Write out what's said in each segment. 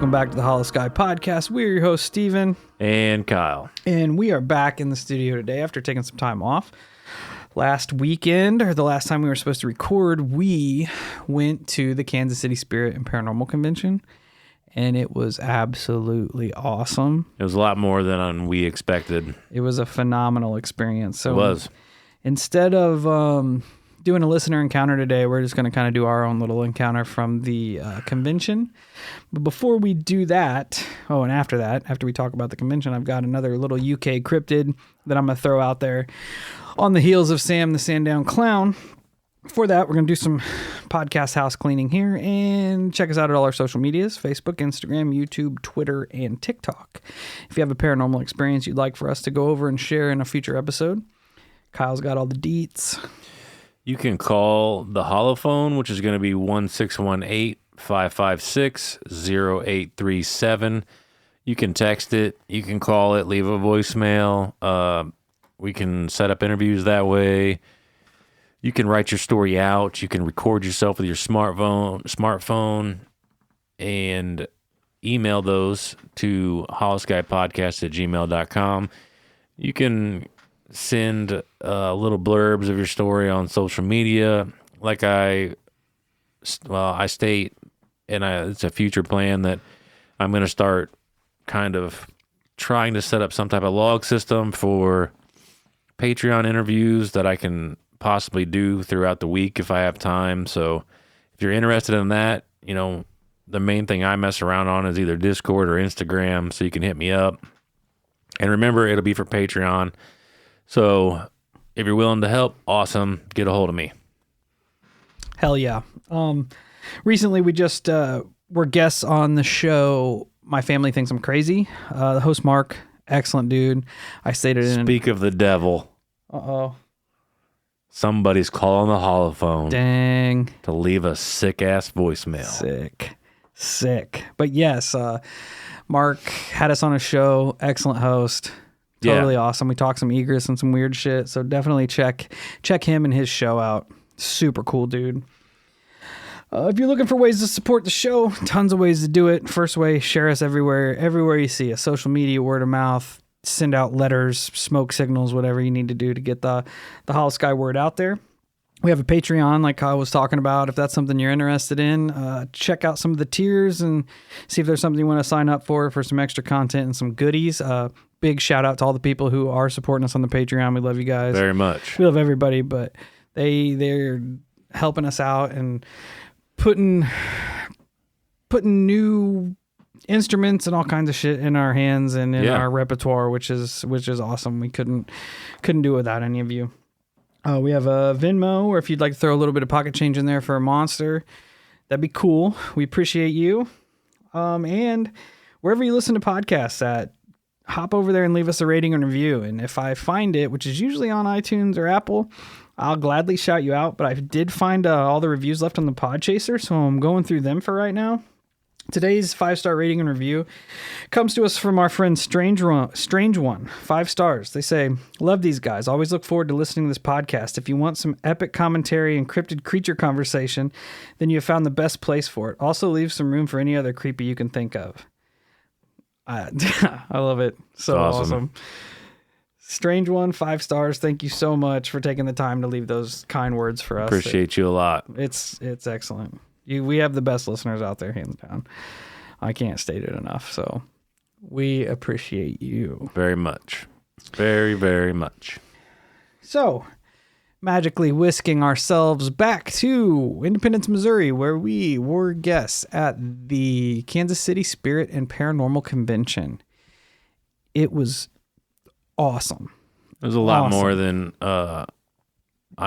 Welcome back to the Holosky Podcast. We're your hosts, Steven. And Kyle. And we are back in the studio today after taking some time off. Last weekend, or the last time we were supposed to record, we went to the Kansas City Spirit and Paranormal Convention, and it was absolutely awesome. It was a lot more than we expected. It was a phenomenal experience. So it was. Instead of doing a listener encounter today, we're just going to kind of do our own little encounter from the convention. But before we do that, and after that, after we talk about the convention, I've got another little UK cryptid that I'm going to throw out there on the heels of Sam the Sandown Clown. Before that, we're going to do some podcast house cleaning here, and check us out at all our social medias: Facebook, Instagram, YouTube, Twitter, and TikTok. If you have a paranormal experience you'd like for us to go over and share in a future episode, Kyle's got all the deets. You can call the holophone, which is going to be 1-618-556-0837. You can text it. You can call it, leave a voicemail. We can set up interviews that way. You can write your story out. You can record yourself with your smartphone and email those to holoskypodcast@gmail.com. You can send little blurbs of your story on social media. Like I state, and it's a future plan that I'm going to start kind of trying to set up some type of log system for Patreon interviews that I can possibly do throughout the week if I have time. So if you're interested in that, the main thing I mess around on is either Discord or Instagram, so you can hit me up. And remember, it'll be for Patreon. So if you're willing to help, awesome. Get a hold of me. Hell yeah. Recently, we just were guests on the show My Family Thinks I'm Crazy. The host, Mark, excellent dude. I stated in... Speak of the devil. Uh-oh. Somebody's calling the holophone. Dang. To leave a sick-ass voicemail. Sick. But yes, Mark had us on a show. Excellent host. Totally awesome. We talked some egress and some weird shit. So definitely check him and his show out. Super cool dude. If you're looking for ways to support the show, tons of ways to do it. First way, share us everywhere you see us. Social media, word of mouth, send out letters, smoke signals, whatever you need to do to get the Holosky word out there. We have a Patreon, like Kyle was talking about. If that's something you're interested in, check out some of the tiers and see if there's something you want to sign up for some extra content and some goodies. Big shout out to all the people who are supporting us on the Patreon. We love you guys very much. We love everybody, but they're helping us out and putting new instruments and all kinds of shit in our hands and in our repertoire, which is awesome. We couldn't do it without any of you. We have a Venmo, or if you'd like to throw a little bit of pocket change in there for a monster, that'd be cool. We appreciate you. And wherever you listen to podcasts at, hop over there and leave us a rating and review. And if I find it, which is usually on iTunes or Apple, I'll gladly shout you out. But I did find all the reviews left on the Podchaser, so I'm going through them for right now. Today's 5-star rating and review comes to us from our friend Strange One. 5 stars. They say, love these guys. Always look forward to listening to this podcast. If you want some epic commentary and cryptid creature conversation, then you have found the best place for it. Also leave some room for any other creepy you can think of. I love it. So awesome. Strange One, 5 stars. Thank you so much for taking the time to leave those kind words for us. Appreciate you a lot. It's excellent. We have the best listeners out there, hands down. I can't state it enough. So we appreciate you very much. Very, very much. So magically whisking ourselves back to Independence, Missouri, where we were guests at the Kansas City Spirit and Paranormal Convention. It was awesome. It was a lot more than I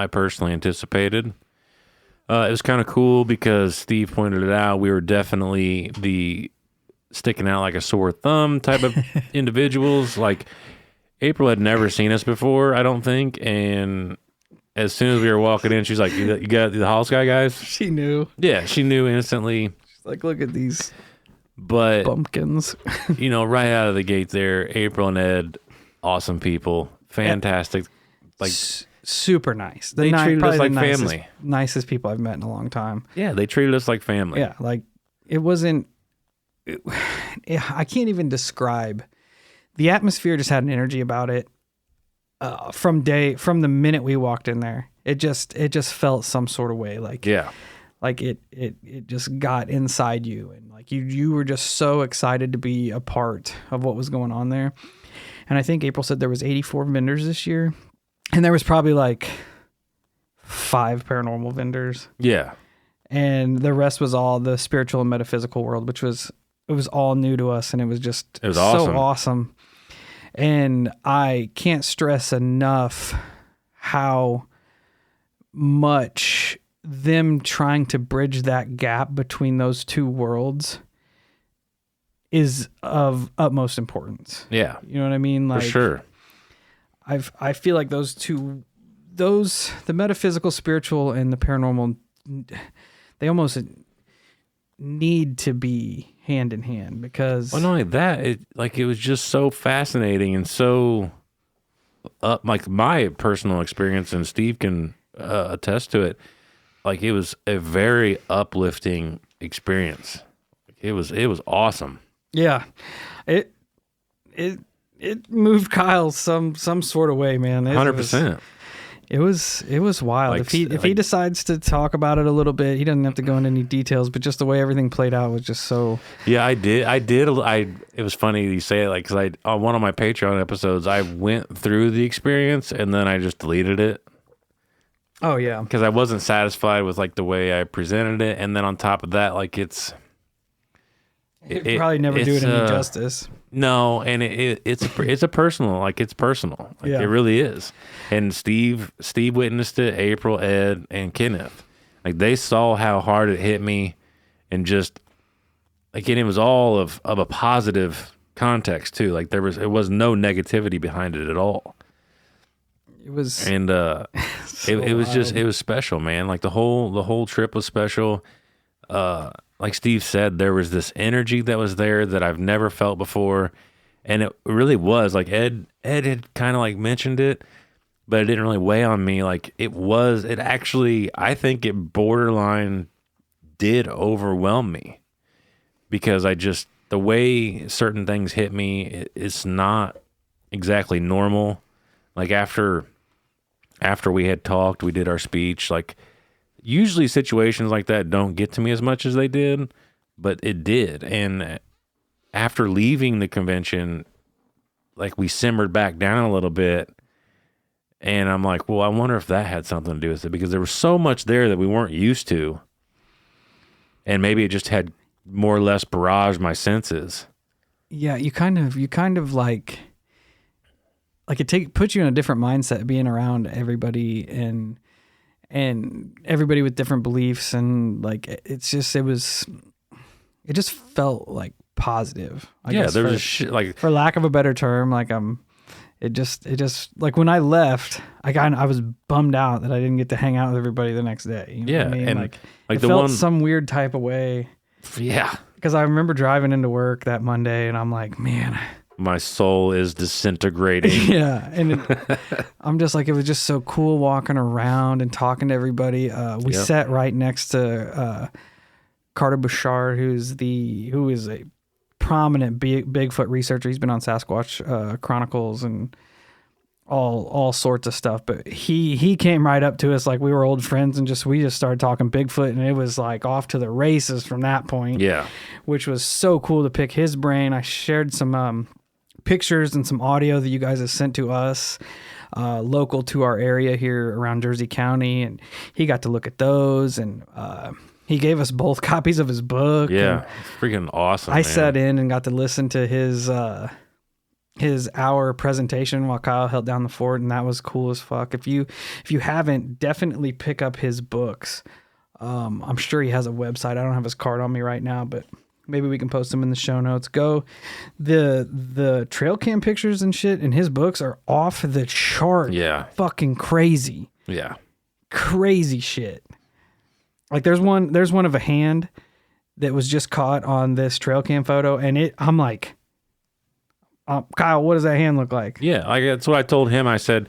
personally anticipated. It was kind of cool because Steve pointed it out. We were definitely the sticking out like a sore thumb type of individuals. Like, April had never seen us before, I don't think, and as soon as we were walking in, she's like, you got the Holosky guys? She knew. Yeah, she knew instantly. She's like, look at these bumpkins. Right out of the gate there, April and Ed, awesome people. Fantastic. Like, super nice. They treated us like family. Nicest people I've met in a long time. Yeah, they treated us like family. Yeah, like it wasn't I can't even describe. The atmosphere just had an energy about it. From the minute we walked in there, it just felt some sort of way, like it just got inside you, and like you were just so excited to be a part of what was going on there. And I think April said there was 84 vendors this year, and there was probably like 5 paranormal vendors. Yeah, and the rest was all the spiritual and metaphysical world, which was all new to us, and it was so awesome. And I can't stress enough how much them trying to bridge that gap between those two worlds is of utmost importance. Yeah. You know what I mean? Like, for sure. I feel like the metaphysical, spiritual, and the paranormal, they almost need to be hand in hand, because not only that, it was just so fascinating and so like my personal experience, and Steve can attest to it. Like, it was a very uplifting experience. It was awesome. Yeah, it moved Kyle some sort of way, man. 100%. It was wild. Like, if he decides to talk about it a little bit, he doesn't have to go into any details, but just the way everything played out was just so. Yeah, I did. It was funny you say it, like, because on one of my Patreon episodes, I went through the experience and then I just deleted it. Oh yeah, because I wasn't satisfied with like the way I presented it, and then on top of that, like it probably never do it any justice. No, and it's a personal, like, it's personal. Like, it really is. And Steve witnessed it, April, Ed, and Kenneth. Like, they saw how hard it hit me, and just, again, it was all of a positive context too. Like, it was no negativity behind it at all. It was, and it was special, man. Like, the whole trip was special. Like Steve said, there was this energy that was there that I've never felt before, and it really was. Like, Ed had kind of like mentioned it, but it didn't really weigh on me. Like, it actually, I think it borderline did overwhelm me, because the way certain things hit me, it's not exactly normal. Like, after we had talked, we did our speech, like, usually situations like that don't get to me as much as they did, but it did. And after leaving the convention, like, we simmered back down a little bit, and I'm like, well, I wonder if that had something to do with it, because there was so much there that we weren't used to, and maybe it just had more or less barraged my senses. Yeah, you kind of like it puts you in a different mindset being around everybody and everybody with different beliefs, and like it just felt like positive. I guess there was like, for lack of a better term, like it just like when I left, I was bummed out that I didn't get to hang out with everybody the next day. You know what I mean? And like it the felt some weird type of way. Yeah, because I remember driving into work that Monday, and I'm like, man, my soul is disintegrating. Yeah, and I'm just like, it was just so cool walking around and talking to everybody. We sat right next to Carter Bouchard, who is a prominent Bigfoot researcher. He's been on Sasquatch Chronicles and all sorts of stuff. But he came right up to us like we were old friends, and we just started talking Bigfoot, and it was like off to the races from that point. Yeah, which was so cool to pick his brain. I shared some pictures and some audio that you guys have sent to us local to our area here around Jersey County, and he got to look at those, and he gave us both copies of his book. Yeah, it's freaking awesome. I sat in and got to listen to his hour presentation while Kyle held down the fort, and that was cool as fuck. If you haven't, definitely pick up his books. I'm sure he has a website. I don't have his card on me right now, but maybe we can post them in the show notes. The trail cam pictures and shit in his books are off the chart. Yeah. Fucking crazy. Yeah. Crazy shit. Like, there's one of a hand that was just caught on this trail cam photo, and I'm like, Kyle, what does that hand look like? Yeah, like, that's what I told him. I said,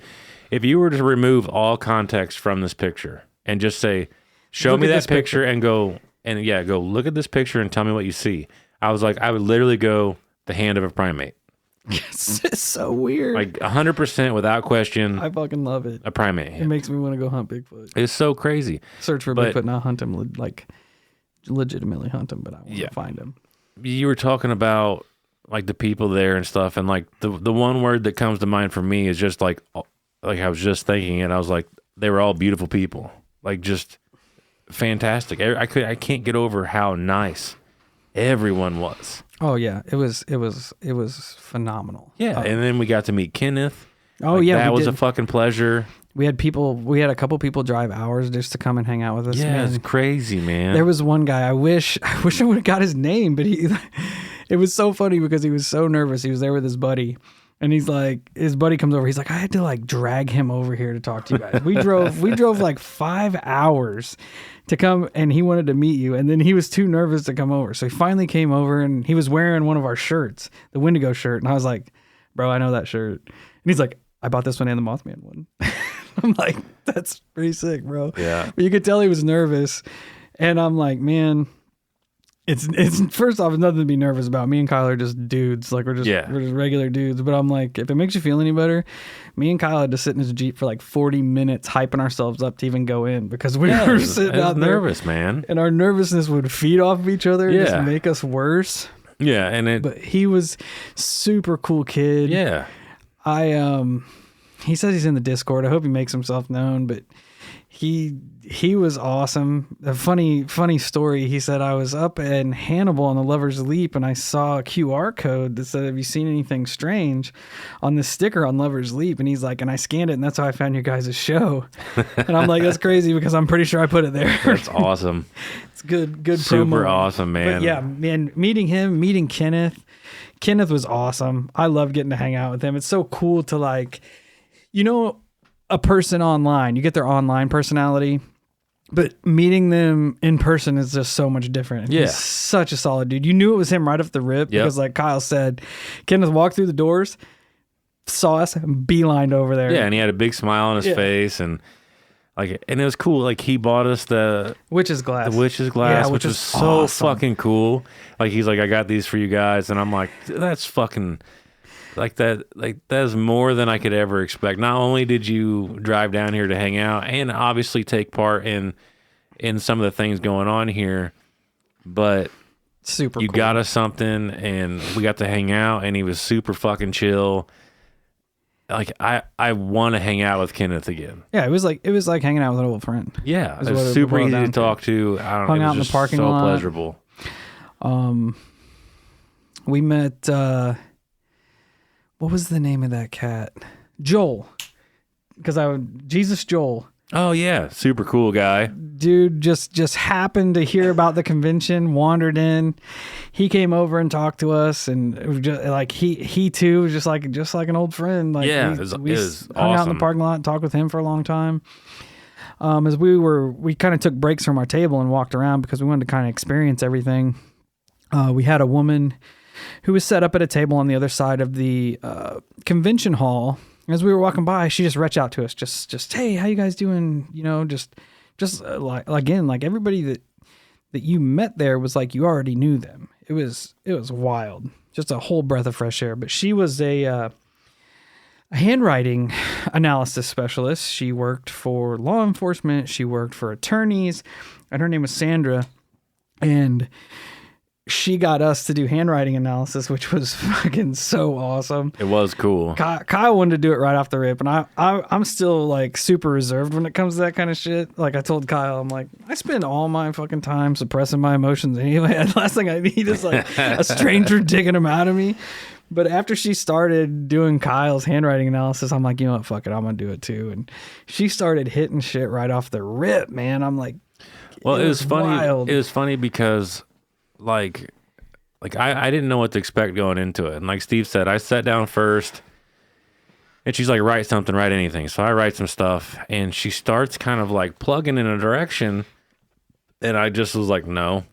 if you were to remove all context from this picture and just say, show me that picture and go, go look at this picture and tell me what you see, I was like, I would literally go the hand of a primate. It's so weird. Like 100% without question. I fucking love it. A primate hand. It makes me want to go hunt Bigfoot. It's so crazy. Search for Bigfoot, not hunt him, like legitimately hunt him, but I want to find him. You were talking about like the people there and stuff, and like the one word that comes to mind for me is just like I was just thinking it. I was like, they were all beautiful people, like just fantastic. I can't get over how nice everyone was. Oh yeah, it was phenomenal. Yeah, and then we got to meet Kenneth. Oh yeah, that was a fucking pleasure. We had a couple people drive hours just to come and hang out with us. Yeah, it's crazy, man. There was one guy, I wish I would have got his name, but it was so funny because he was so nervous. He was there with his buddy, and he's like, his buddy comes over. He's like, I had to like drag him over here to talk to you guys. We drove like 5 hours to come, and he wanted to meet you, and then he was too nervous to come over. So he finally came over, and he was wearing one of our shirts, the Wendigo shirt, and I was like, bro, I know that shirt. And he's like, I bought this one and the Mothman one. I'm like, that's pretty sick, bro. Yeah. But you could tell he was nervous. And I'm like, man, it's first off, it's nothing to be nervous about. Me and Kyle are just dudes. Like we're just regular dudes. But I'm like, if it makes you feel any better, me and Kyle had to sit in his Jeep for like 40 minutes hyping ourselves up to even go in because we were sitting out there. Nervous, man. And our nervousness would feed off of each other and just make us worse. Yeah. But he was super cool kid. Yeah. He says he's in the Discord. I hope he makes himself known, but he was awesome. A funny story. He said, I was up in Hannibal on the Lover's Leap and I saw a QR code that said, have you seen anything strange on this sticker on Lover's Leap? And he's like, and I scanned it and that's how I found your guys' show. And I'm like, that's crazy because I'm pretty sure I put it there. That's awesome. It's good Super promo. Awesome, man. But yeah, man, meeting Kenneth was awesome. I love getting to hang out with him. It's so cool to like, a person online, you get their online personality, but meeting them in person is just so much different. Yeah. He's such a solid dude. You knew it was him right off the rip because like Kyle said, Kenneth walked through the doors, saw us, and beelined over there. Yeah, and he had a big smile on his face and it was cool. Like he bought us the witch's glass. Which was so awesome. fucking cool. Like he's like, I got these for you guys, and I'm like, that's fucking like that. Like that is more than I could ever expect. Not only did you drive down here to hang out and obviously take part in some of the things going on here, but super you cool. got us something, and we got to hang out, and he was super fucking chill. Like I want to hang out with Kenneth again. Yeah, it was like hanging out with an old friend. Yeah, it was super easy to talk to. I don't know, hung out it was in the just parking so lot. pleasurable. We met. What was the name of that cat? Joel. Because Jesus Joel. Oh yeah, super cool guy. Dude just happened to hear about the convention, wandered in. He came over and talked to us, and it was just like he too was just like an old friend. Like yeah, we it was hung out in awesome. the parking lot and talked with him for a long time. As we kind of took breaks from our table and walked around because we wanted to kind of experience everything. We had a woman who was set up at a table on the other side of the convention hall. As we were walking by, she just reached out to us, just hey, how you guys doing? Like again, like everybody that you met there was like you already knew them. It was wild, just a whole breath of fresh air. But she was a handwriting analysis specialist. She worked for law enforcement. She worked for attorneys, and her name was Sandra, and she got us to do handwriting analysis, which was fucking so awesome. It was cool. Kyle wanted to do it right off the rip, and I'm still like super reserved when it comes to that kind of shit. Like I told Kyle, I'm like, I spend all my fucking time suppressing my emotions anyway. The last thing I need is like a stranger digging them out of me. But after she started doing Kyle's handwriting analysis, I'm like, you know what, fuck it, I'm gonna do it too. And she started hitting shit right off the rip, man. I'm like, well, it was funny. wild. It was funny because like I didn't know what to expect going into it. And like Steve said, I sat down first and she's like, write something, write anything. So I write some stuff and she starts kind of like plugging in a direction. And I just was like, no.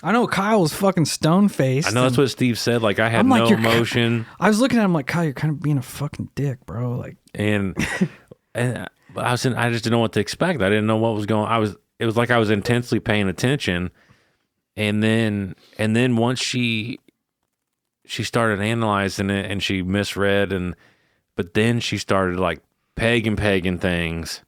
I know Kyle was fucking stone faced. I know that's what Steve said. Like I had no emotion. I was looking at him like, Kyle, you're kind of being a fucking dick, bro. Like, and I just didn't know what to expect. I didn't know what was going on. It was like I was intensely paying attention. And then once she started analyzing it and she misread, but then she started like pegging things.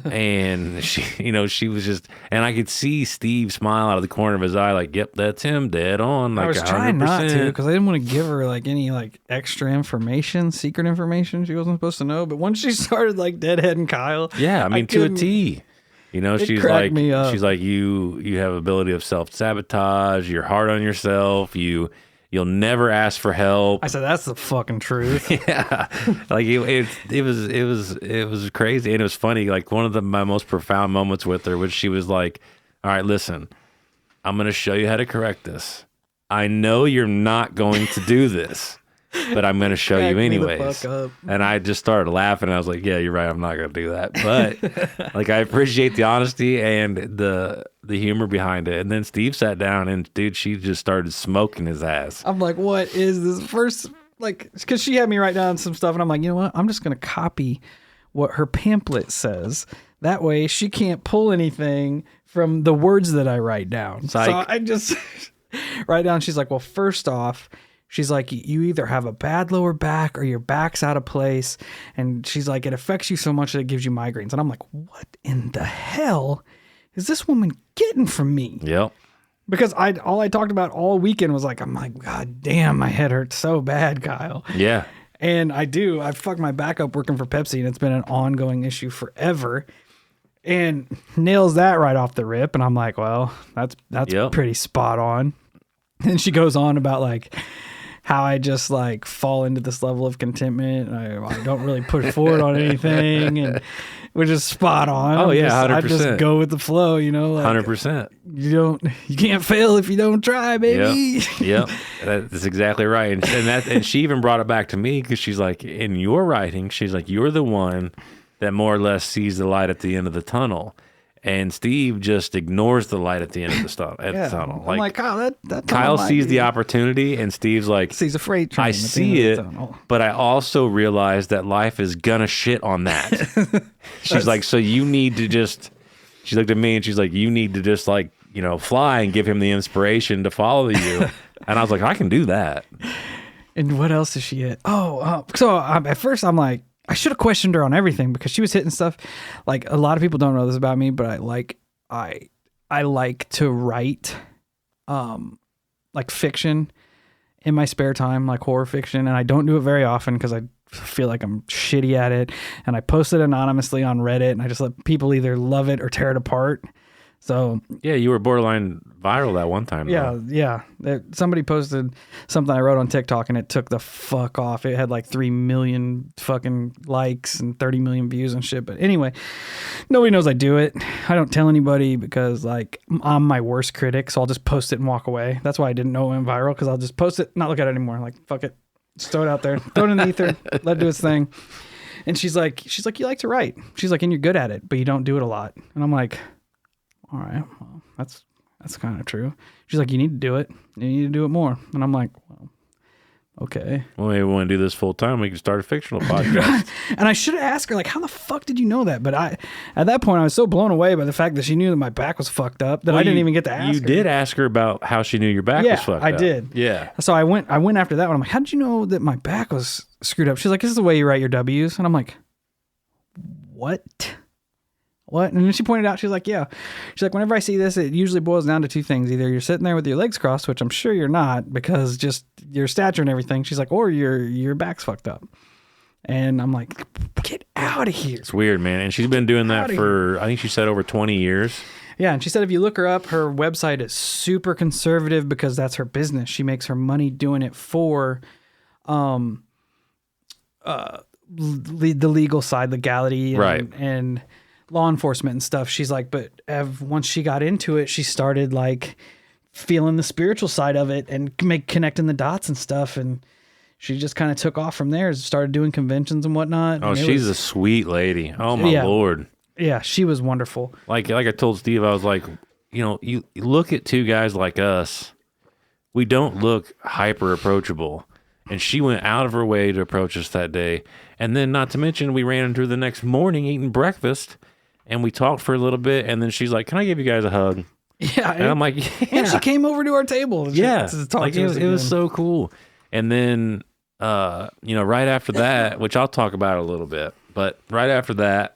And she was just, and I could see Steve smile out of the corner of his eye, like, "Yep, that's him, dead on." Like, I was 100%. trying not to because I didn't want to give her like any like extra information, secret information she wasn't supposed to know. But once she started like deadheading Kyle, yeah, I mean, to a T. She's like, you have ability of self-sabotage. You're hard on yourself. You'll never ask for help. I said, that's the fucking truth. Yeah. Like it was crazy. And it was funny. Like one of my most profound moments with her was she was like, all right, listen, I'm going to show you how to correct this. I know you're not going to do this, but I'm going to show you anyways. And I just started laughing. And I was like, yeah, you're right. I'm not going to do that. But like, I appreciate the honesty and the humor behind it. And then Steve sat down and dude, she just started smoking his ass. I'm like, what is this first? Like, because she had me write down some stuff and I'm like, you know what? I'm just going to copy what her pamphlet says. That way she can't pull anything from the words that I write down. Psych. So I just write down. She's like, well, first off, she's like, you either have a bad lower back or your back's out of place. And she's like, it affects you so much that it gives you migraines. And I'm like, what in the hell is this woman getting from me? Yep. Because all I talked about all weekend was like, I'm like, God damn, my head hurts so bad, Kyle. Yeah. And I fucked my back up working for Pepsi, and it's been an ongoing issue forever. And nails that right off the rip. And I'm like, well, that's pretty spot on. And she goes on about like how I just like fall into this level of contentment. I don't really push forward on anything, and which is spot on. Oh yeah, 100%. I just go with the flow, like, 100%. You can't fail if you don't try, baby. Yep. That's exactly right. And she even brought it back to me because she's like, in your writing, she's like, you're the one that more or less sees the light at the end of the tunnel. And Steve just ignores the light at the end of the tunnel. I'm like, Kyle, that Kyle sees the opportunity, and Steve's like, sees a freight train. I see it, but I also realize that life is gonna shit on that. She's like, so you need to just. She looked at me and she's like, you need to just like fly and give him the inspiration to follow you. And I was like, I can do that. And what else is she at? So at first I'm like, I should have questioned her on everything because she was hitting stuff. Like a lot of people don't know this about me, but I like to write, like fiction in my spare time, like horror fiction. And I don't do it very often because I feel like I'm shitty at it. And I post it anonymously on Reddit and I just let people either love it or tear it apart. So yeah, you were borderline viral that one time. Yeah. Somebody posted something I wrote on TikTok and it took the fuck off. It had like 3 million fucking likes and 30 million views and shit. But anyway, nobody knows I do it. I don't tell anybody because like I'm my worst critic. So I'll just post it and walk away. That's why I didn't know it went viral, because I'll just post it, not look at it anymore. Like, fuck it. Just throw it out there. Throw it in the ether. Let it do its thing. And she's like, you like to write. She's like, and you're good at it, but you don't do it a lot. And I'm like, all right, well, that's kind of true. She's like, you need to do it. You need to do it more. And I'm like, well, okay. Well, maybe we want to do this full time. We can start a fictional podcast. And I should have asked her, like, how the fuck did you know that? But at that point, I was so blown away by the fact that she knew that my back was fucked up that I didn't even get to ask her. You did ask her about how she knew your back was fucked up. I did. Yeah. So I went after that one. I'm like, how did you know that my back was screwed up? She's like, this is the way you write your W's. And I'm like, what? And then she pointed out, she's like, yeah. She's like, whenever I see this, it usually boils down to two things. Either you're sitting there with your legs crossed, which I'm sure you're not because just your stature and everything. She's like, or your back's fucked up. And I'm like, get out of here. It's weird, man. And she's been doing that for, I think she said over 20 years. Yeah. And she said, if you look her up, her website is super conservative because that's her business. She makes her money doing it for the legal side, legality, and law enforcement and stuff. She's like, but once she got into it, she started like feeling the spiritual side of it and connecting the dots and stuff. And she just kind of took off from there, started doing conventions and whatnot. Oh, she's a sweet lady. Oh my Lord. Yeah. She was wonderful. Like I told Steve, I was like, you look at two guys like us, we don't look hyper approachable. And she went out of her way to approach us that day. And then not to mention, we ran into her the next morning eating breakfast. And we talked for a little bit, and then she's like, can I give you guys a hug? Yeah. And I'm like, yeah. And she came over to our table. To talk like to us it was again. so cool. And then, right after that, which I'll talk about a little bit, but right after that,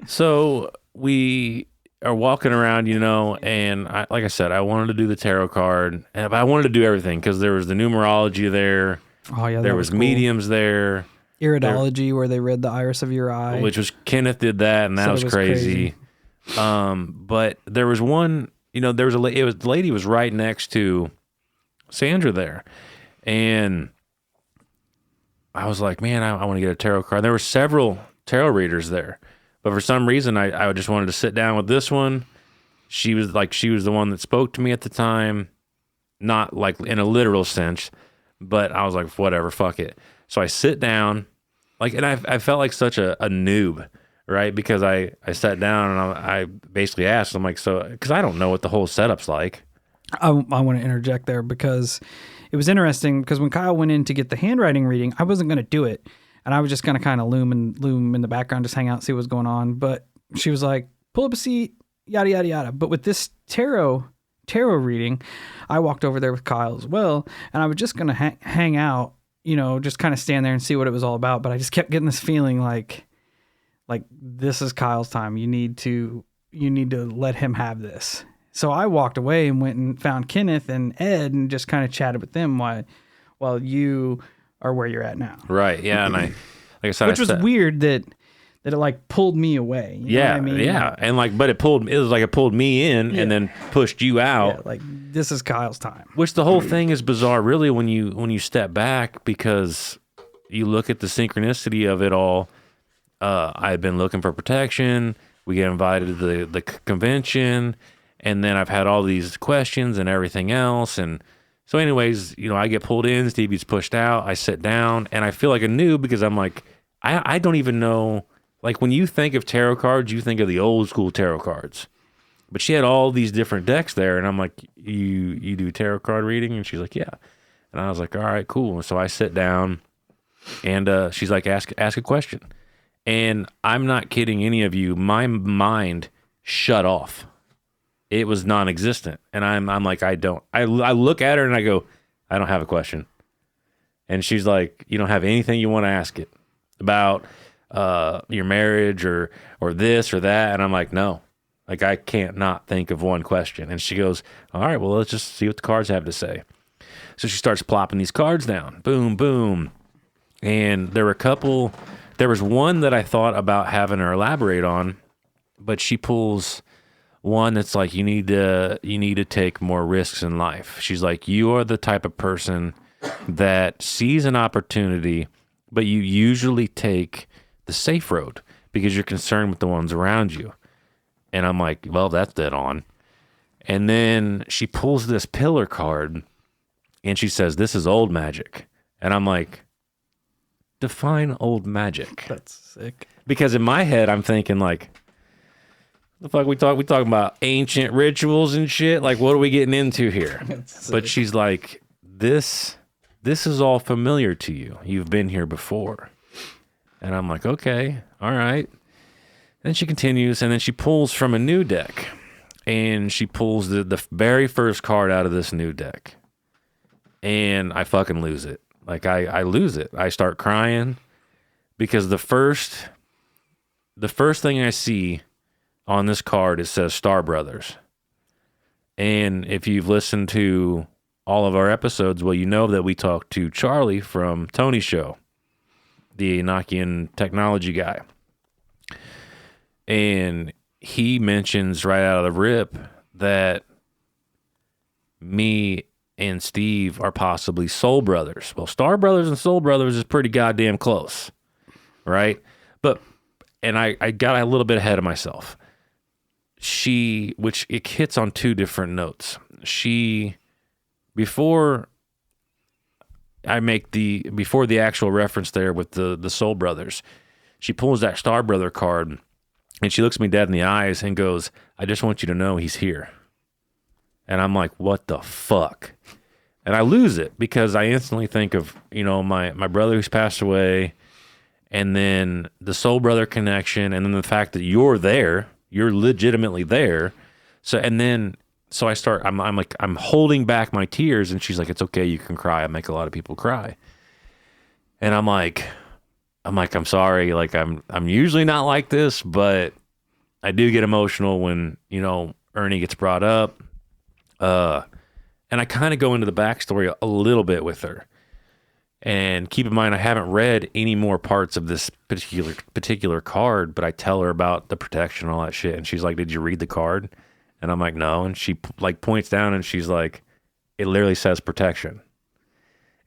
so we are walking around, and like I said, I wanted to do the tarot card, but I wanted to do everything because there was the numerology there. Oh yeah, there was cool. Mediums there. Iridology, where they read the iris of your eye. Which was, Kenneth did that, and that was crazy. But there was one, there was the lady was right next to Sandra there. And I was like, man, I want to get a tarot card. There were several tarot readers there. But for some reason, I just wanted to sit down with this one. She was the one that spoke to me at the time. Not like in a literal sense, but I was like, whatever, fuck it. So I sit down, and I felt like such a noob, right? Because I sat down and I basically asked, I'm like, so, because I don't know what the whole setup's like. I want to interject there because it was interesting because when Kyle went in to get the handwriting reading, I wasn't going to do it. And I was just going to kind of loom in the background, just hang out, see what's going on. But she was like, pull up a seat, yada, yada, yada. But with this tarot reading, I walked over there with Kyle as well. And I was just going to hang out, just kind of stand there and see what it was all about. But I just kept getting this feeling like this is Kyle's time. You need to let him have this. So I walked away and went and found Kenneth and Ed and just kind of chatted with them while you are where you're at now. Right. Yeah. And like I said, which was weird that it pulled me away. You know what I mean? Yeah. And but it pulled me in and then pushed you out. Yeah, this is Kyle's time. Which the whole thing is bizarre really when you step back, because you look at the synchronicity of it all. I've been looking for protection. We get invited to the convention, and then I've had all these questions and everything else. And so anyways, I get pulled in, Steve gets pushed out, I sit down, and I feel like a noob because I'm like, I don't even know. Like when you think of tarot cards, you think of the old school tarot cards. But she had all these different decks there, and I'm like, you do tarot card reading? And she's like, yeah. And I was like, all right, cool. And so I sit down, and she's like, ask a question. And I'm not kidding any of you. My mind shut off. It was non-existent. And I'm like, I look at her and I go, I don't have a question. And she's like, you don't have anything you want to ask it about your marriage or this or that? And I'm like, no. Like, I can't not think of one question. And she goes, all right, well, let's just see what the cards have to say. So she starts plopping these cards down. Boom, boom. And there was one that I thought about having her elaborate on, but she pulls one that's like, you need to take more risks in life. She's like, you are the type of person that sees an opportunity, but you usually take the safe road because you're concerned with the ones around you. And I'm like, well, that's dead on. And then she pulls this pillar card and she says, this is old magic. And I'm like, define old magic. That's sick. Because in my head, I'm thinking like, the fuck we talking about ancient rituals and shit. Like, what are we getting into here? But she's like, this is all familiar to you. You've been here before. And I'm like, okay, all right. Then she continues, and then she pulls from a new deck, and she pulls the very first card out of this new deck, and I fucking lose it. Like, I lose it. I start crying because the first thing I see on this card, it says Star Brothers. And if you've listened to all of our episodes, well, you know that we talked to Charlie from Tony's show, the Enochian technology guy. And he mentions right out of the rip that me and Steve are possibly soul brothers. Well, Star Brothers and Soul Brothers is pretty goddamn close, right? And I got a little bit ahead of myself. Which it hits on two different notes. Before the actual reference there with the Soul Brothers, she pulls that Star Brother card and she looks me dead in the eyes and goes, I just want you to know he's here. And I'm like, what the fuck? And I lose it because I instantly think of, my brother who's passed away, and then the Soul Brother connection, and then the fact that you're there, you're legitimately there. So I'm holding back my tears, and she's like, it's okay, you can cry. I make a lot of people cry. And I'm like, I'm sorry. Like, I'm usually not like this, but I do get emotional when, Ernie gets brought up. And I kind of go into the backstory a little bit with her. And keep in mind, I haven't read any more parts of this particular card, but I tell her about the protection and all that shit. And she's like, did you read the card? And I'm like, no. And she like points down and she's like, it literally says protection.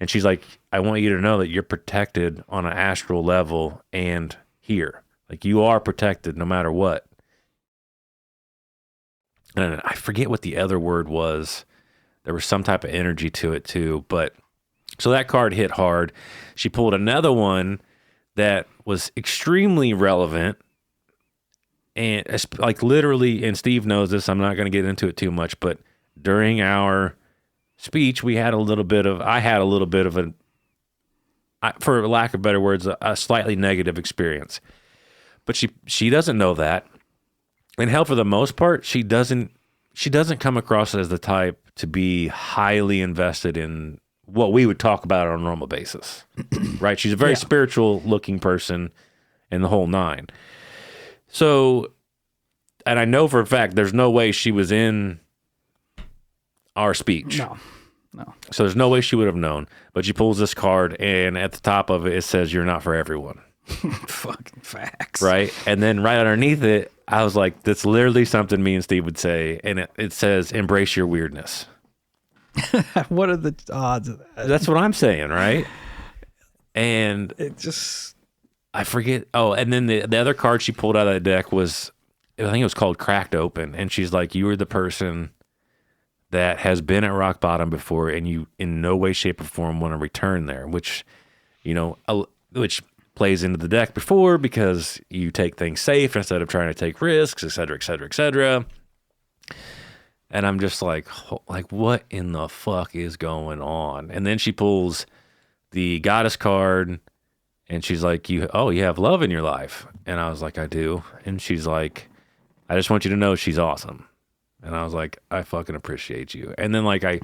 And she's like, I want you to know that you're protected on an astral level and here. Like, you are protected no matter what. And I forget what the other word was. There was some type of energy to it too, but so that card hit hard. She pulled another one that was extremely relevant. And it's like literally, and Steve knows this, I'm not going to get into it too much, but during our speech, I had a little bit of for lack of better words, a slightly negative experience. But she doesn't know that. And hell, for the most part, she doesn't come across as the type to be highly invested in what we would talk about on a normal basis, right? She's a very spiritual looking person in the whole nine. So, and I know for a fact, there's no way she was in our speech. No. So there's no way she would have known, but she pulls this card and at the top of it, it says, you're not for everyone. Fucking facts. Right. And then right underneath it, I was like, that's literally something me and Steve would say. And it says, embrace your weirdness. What are the odds of that? That's what I'm saying, right? And it just, I forget. Oh, and then the other card she pulled out of the deck was, I think it was called Cracked Open. And she's like, you are the person that has been at rock bottom before, and you in no way, shape, or form want to return there, which, which plays into the deck before because you take things safe instead of trying to take risks, et cetera, et cetera, et cetera. And I'm just like, what in the fuck is going on? And then she pulls the goddess card and she's like, you have love in your life. And I was like, I do. And she's like, I just want you to know she's awesome. And I was like, I fucking appreciate you. And then it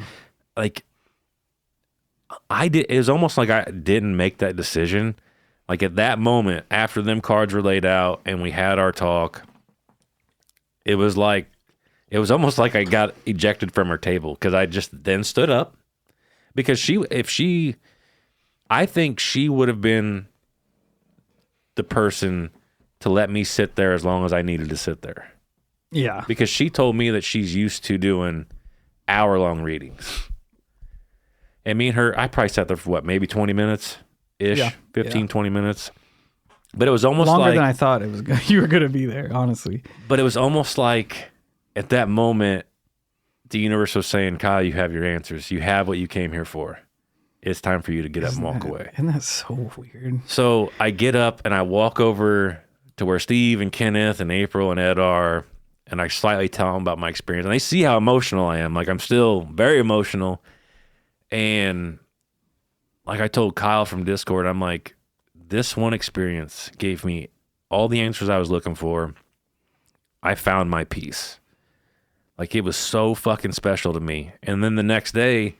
was almost like I didn't make that decision. Like at that moment, after them cards were laid out and we had our talk, it was almost like I got ejected from her table because I just then stood up because I think she would have been the person to let me sit there as long as I needed to sit there. Yeah. Because she told me that she's used to doing hour-long readings. And me and her, I probably sat there for maybe 20 minutes-ish, 20 minutes. But it was almost longer than I thought it was. You were going to be there, honestly. But it was almost like at that moment, the universe was saying, Kyle, you have your answers. You have what you came here for. It's time for you to get up and walk away. Isn't that so weird? So I get up and I walk over to where Steve and Kenneth and April and Ed are, and I slightly tell them about my experience. And they see how emotional I am. Like, I'm still very emotional. And like I told Kyle from Discord, I'm like, this one experience gave me all the answers I was looking for. I found my peace. Like, it was so fucking special to me. And then the next day,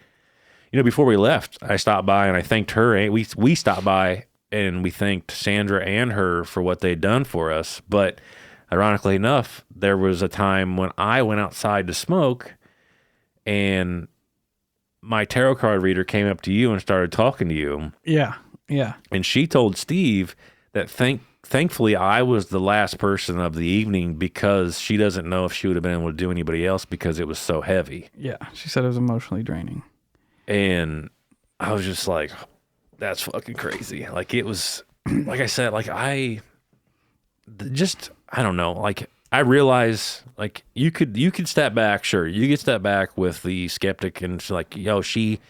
before we left, I stopped by and I thanked her. We stopped by and we thanked Sandra and her for what they'd done for us. But ironically enough, there was a time when I went outside to smoke and my tarot card reader came up to you and started talking to you. Yeah. Yeah. And she told Steve that thankfully I was the last person of the evening because she doesn't know if she would have been able to do anybody else because it was so heavy. Yeah. She said it was emotionally draining. And I was just like, that's fucking crazy. Like, it was, like I said, like I don't know. Like, I realize, like, you could step back. Sure. You could step back with the skeptic and it's like, she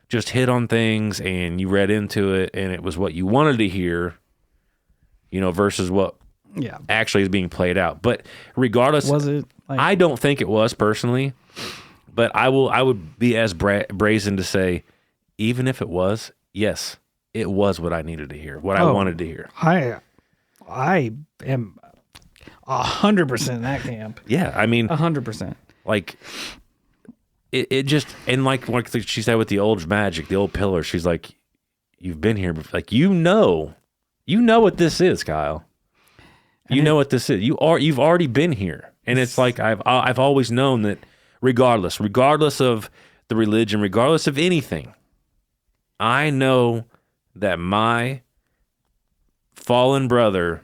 just hit on things and you read into it and it was what you wanted to hear, versus what actually is being played out. But regardless, was it? I don't think it was personally. But I would be as brazen to say, even if it was, yes, it was what I needed to hear, what I wanted to hear. I am 100% in that camp. Yeah, I mean, 100%. Like it just, and like she said with the old magic, the old pillar, she's like, you've been here before. Like, you know what this is, Kyle. You know what this is. You've already been here. And it's like, I've always known that regardless of the religion, regardless of anything, I know that my fallen brother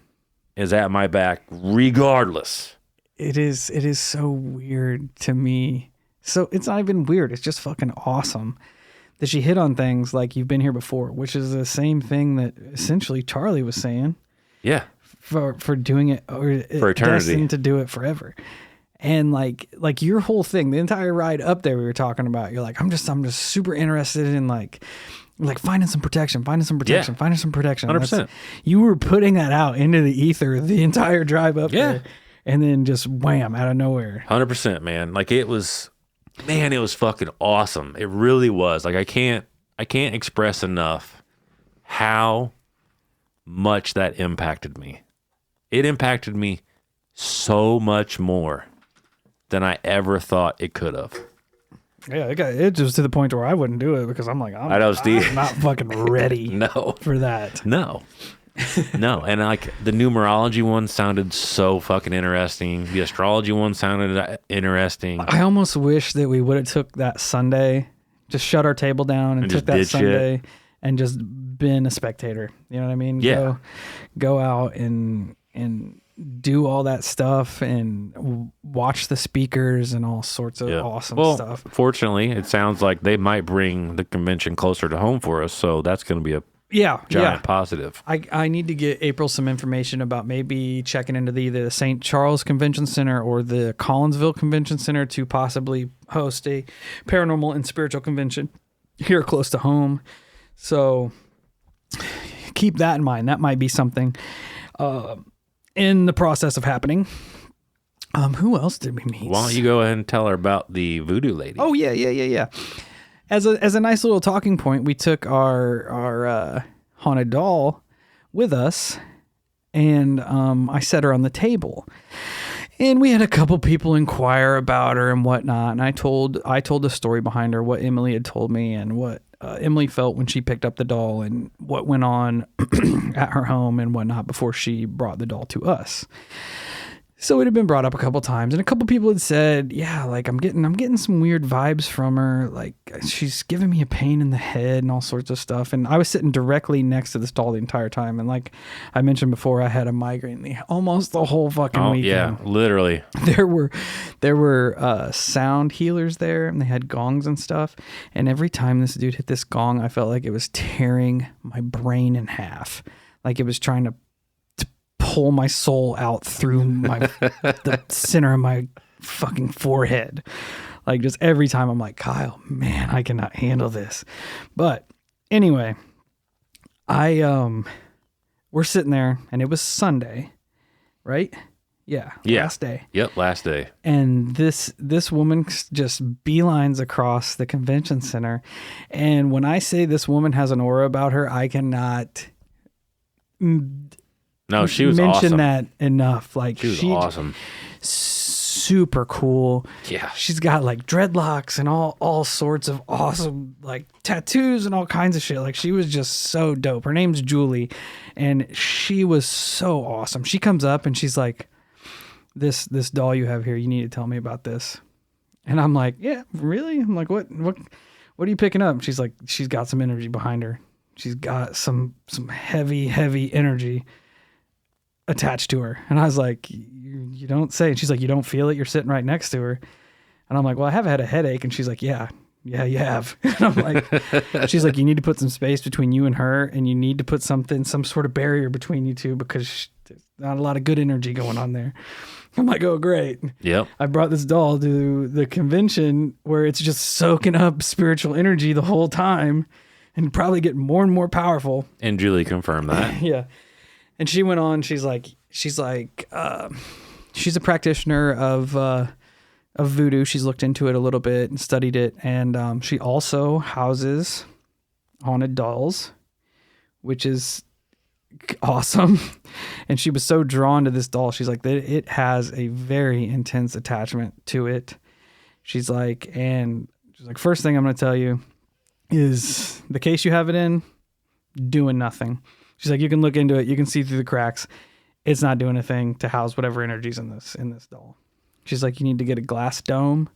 is at my back regardless. It is so weird to me. So it's not even weird. It's just fucking awesome that she hit on things like you've been here before, which is the same thing that essentially Charlie was saying. Yeah. For doing it, or for eternity, destined to do it forever. And like your whole thing, the entire ride up there we were talking about, you're like, I'm just super interested in like finding some protection, finding some protection. 100%. You were putting that out into the ether the entire drive up there. And then just wham, out of nowhere. 100%, man. Like it was fucking awesome. It really was. Like I can't express enough how much that impacted me. It impacted me so much more than I ever thought it could have. Yeah, it was to the point where I wouldn't do it because I'm like, I'm not fucking ready for that. No. And like the numerology one sounded so fucking interesting. The astrology one sounded interesting. I almost wish that we would have took that Sunday, just shut our table down and took that Sunday shit. And just been a spectator. You know what I mean? Yeah. Go out and do all that stuff and watch the speakers and all sorts of awesome stuff. Fortunately, it sounds like they might bring the convention closer to home for us, so that's going to be a giant positive. I need to get April some information about maybe checking into either the St. Charles Convention Center or the Collinsville Convention Center to possibly host a paranormal and spiritual convention here close to home. So keep that in mind. That might be something in the process of happening. Who else did we meet? Why don't you go ahead and tell her about the voodoo lady? Oh, yeah. As a nice little talking point, we took our haunted doll with us, and I set her on the table. And we had a couple people inquire about her and whatnot, and I told the story behind her, what Emily had told me, and what Emily felt when she picked up the doll, and what went on at her home and whatnot before she brought the doll to us. So it had been brought up a couple times, and a couple people had said, yeah, like I'm getting some weird vibes from her. Like she's giving me a pain in the head and all sorts of stuff. And I was sitting directly next to this doll the entire time. And like I mentioned before, I had a migraine almost the whole fucking weekend. Yeah, literally. There were sound healers there, and they had gongs and stuff. And every time this dude hit this gong, I felt like it was tearing my brain in half. Like it was trying to pull my soul out through the center of my fucking forehead. Like just every time I'm like, Kyle, man, I cannot handle this. But anyway, we're sitting there, and it was Sunday, right? Yeah. Last day. Yep. Last day. And this woman just beelines across the convention center. And when I say this woman has an aura about her, I cannot No, she was mention awesome. that enough. Like she was awesome. Super cool. Yeah. She's got like dreadlocks and all sorts of awesome like tattoos and all kinds of shit. Like she was just so dope. Her name's Julie, and she was so awesome. She comes up and she's like, this doll you have here, you need to tell me about this. And I'm like, yeah, really? I'm like, what are you picking up? She's like, she's got some energy behind her. She's got some heavy energy attached to her. And I was like, you don't say. And she's like, you don't feel it? You're sitting right next to her. And I'm like, well, I have had a headache. And she's like, yeah, you have. And I'm like, she's like, you need to put some space between you and her, and you need to put some sort of barrier between you two, because there's not a lot of good energy going on there. I'm like, oh, great. Yep. I brought this doll to the convention where it's just soaking up spiritual energy the whole time and probably get more and more powerful. And Julie confirmed that. Yeah. And she went on, she's like, she's a practitioner of voodoo. She's looked into it a little bit and studied it. And she also houses haunted dolls, which is awesome. And she was so drawn to this doll. She's like, it has a very intense attachment to it. She's like, first thing I'm going to tell you is the case you have it in, doing nothing. She's like, you can look into it. You can see through the cracks. It's not doing a thing to house whatever energy's in this doll. She's like, you need to get a glass dome,